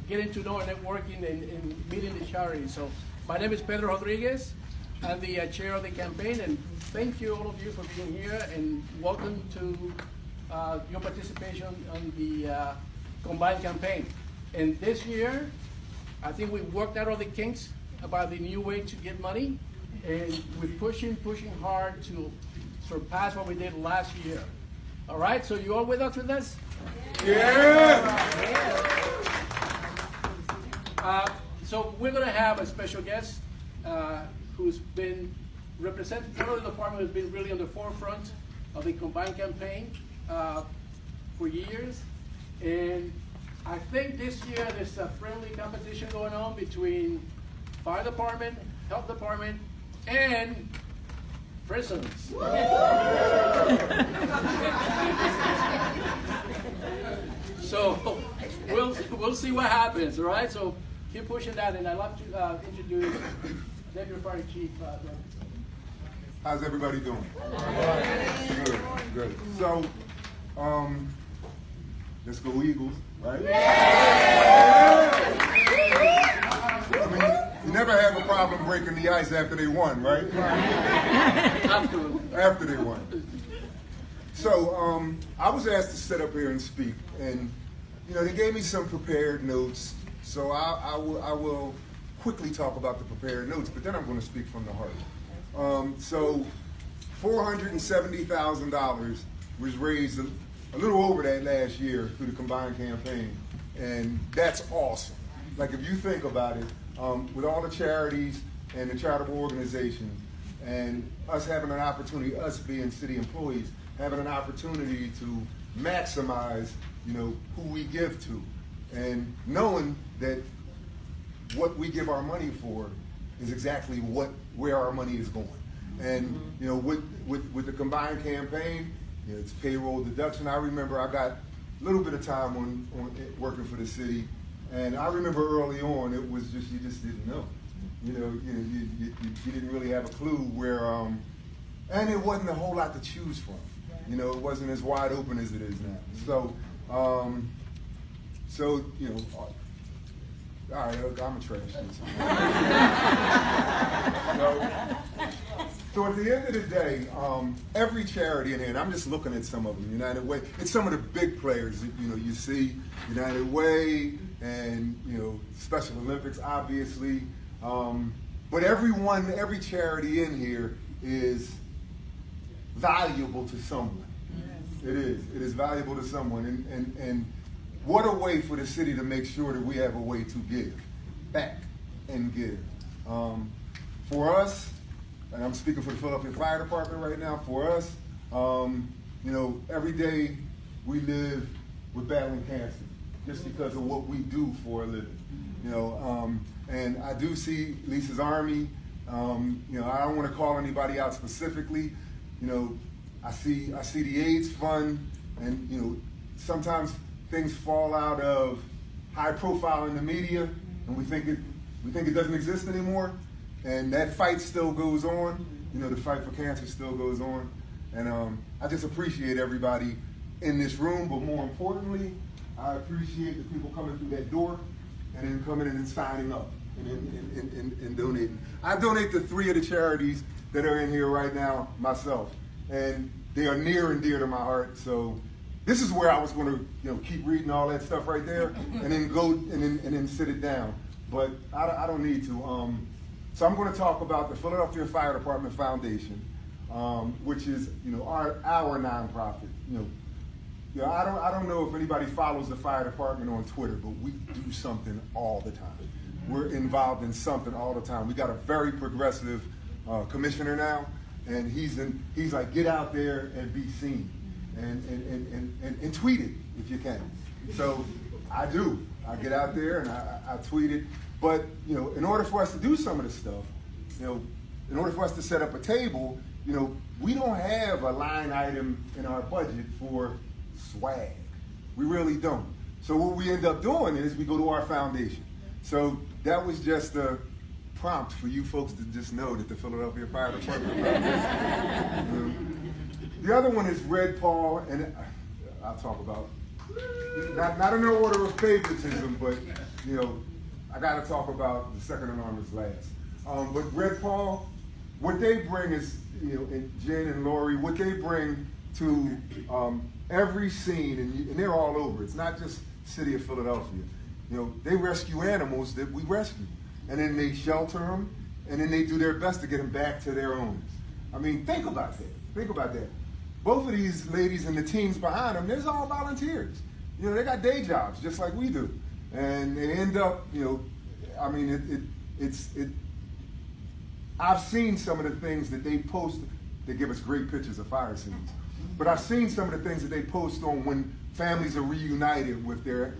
getting to know and networking and meeting the charity. So my name is Pedro Rodriguez. I'm the chair of the campaign, and thank you all of you for being here, and welcome to your participation on the combined campaign. And this year, I think we worked out all the kinks about the new way to get money, and we're pushing hard to surpass what we did last year. All right, so you all with us with this? Yeah! So we're gonna have a special guest who's been representing the department, has been really on the forefront of the combined campaign for years. And I think this year there's a friendly competition going on between fire department, health department, and prisons. So we'll see what happens, all right? So keep pushing that, and I'd love to introduce Deputy Fire Chief. How's everybody doing? Good, good. So, let's go Eagles, right? I mean, you never have a problem breaking the ice after they won, right? After they won. So, I was asked to sit up here and speak, and they gave me some prepared notes. So I will quickly talk about the prepared notes, but then I'm going to speak from the heart. So $470,000 was raised a little over that last year through the combined campaign, and that's awesome. Like, if you think about it, with all the charities and the charitable organizations, and us having an opportunity, us being city employees, having an opportunity to maximize, who we give to, and knowing that what we give our money for is exactly where our money is going. And with the combined campaign, it's payroll deduction. I remember I got a little bit of time on working for the city, and I remember early on it was just you just didn't know. You didn't really have a clue where, and it wasn't a whole lot to choose from. It wasn't as wide open as it is now. So, all right, I'm a trash. So at the end of the day, every charity in here, and I'm just looking at some of them, United Way, it's some of the big players that, you see, United Way and, Special Olympics, obviously. But every charity in here is valuable to someone. It is valuable to someone. And what a way for the city to make sure that we have a way to give back and give. For us, and I'm speaking for the Philadelphia Fire Department right now, for us, every day we live with battling cancer just because of what we do for a living. And I do see Lisa's Army. I don't want to call anybody out specifically. I see the AIDS fund, and sometimes things fall out of high profile in the media, and we think it doesn't exist anymore. And that fight still goes on. The fight for cancer still goes on. And I just appreciate everybody in this room, but more importantly, I appreciate the people coming through that door and then coming in and signing up and donating. I donate to 3 of the charities that are in here right now myself, and they are near and dear to my heart. So this is where I was going to keep reading all that stuff right there and then go and then sit it down. But I don't need to. So I'm going to talk about the Philadelphia Fire Department Foundation, which is our nonprofit. I don't know if anybody follows the fire department on Twitter, but we do something all the time. We're involved in something all the time. We got a very progressive commissioner now, and he's like, get out there and be seen, and tweet it if you can. So I do. I get out there and I tweet it. But in order for us to do some of this stuff, in order for us to set up a table, we don't have a line item in our budget for swag. We really don't. So what we end up doing is we go to our foundation. So that was just a prompt for you folks to just know that the Philadelphia Fire Department Foundation. The other one is Red Paul, and I'll talk about not in the order of favoritism, but you know, I got to talk about the second alarmers last. But Red Paul, what they bring is, you know, and Jen and Lori, what they bring to every scene, and they're all over. It's not just city of Philadelphia. You know, they rescue animals that we rescue, and then they shelter them, and then they do their best to get them back to their owners. I mean, think about that. Think about that. Both of these ladies and the teams behind them, they're all volunteers. You know, they got day jobs just like we do, and they end up, you know, I mean, I've seen some of the things that they post. They give us great pictures of fire scenes, but I've seen some of the things that they post on when families are reunited with their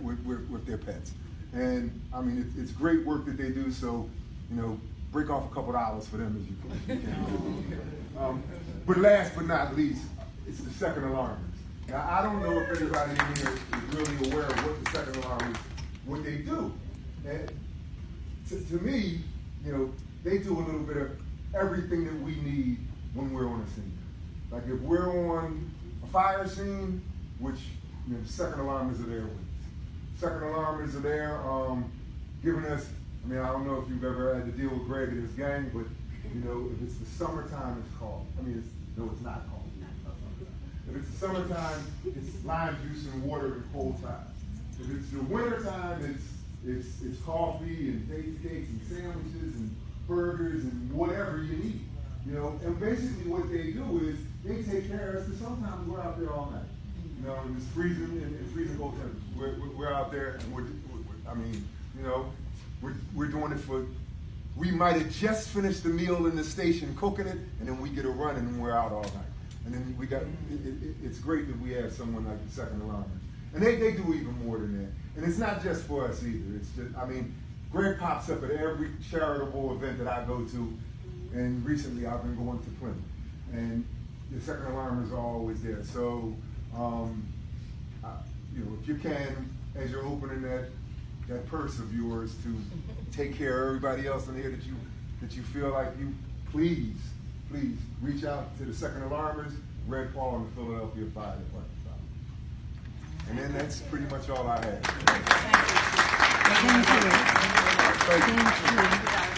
pets, and I mean, it's great work that they do. So, you know, break off a couple dollars for them as you can. But last but not least, it's the second alarmers. Now, I don't know if everybody in here is really aware of what the second alarmers, what they do. And to me, you know, they do a little bit of everything that we need when we're on a scene. Like if we're on a fire scene, which, you know, the second alarmers are there with us. Second alarmers are there giving us, I mean, I don't know if you've ever had to deal with Greg and his gang, but, you know, if it's the summertime, it's called. I mean, it's not called. If it's the summertime, it's lime juice and water and cold time. If it's the wintertime, it's coffee and cakes and sandwiches and burgers and whatever you need. You know, and basically what they do is they take care of us, because sometimes we're out there all night. You know, and it's freezing and freezing cold temperatures. We're out there, and we're I mean, you know, we're doing it for. We might have just finished the meal in the station cooking it, and then we get a run, and then we're out all night. And then we got. It's great that we have someone like the second alarmers, and they do even more than that. And it's not just for us either. It's just, I mean, Greg pops up at every charitable event that I go to, and recently I've been going to Plymouth, and the second alarmers are always there. So, you know, if you can, as you're opening that purse of yours, to take care of everybody else in here that you feel like you, please reach out to the second alarmers, Red Paul, and the Philadelphia Fire Department. And then that's pretty much all I have. Thank you. Thank you.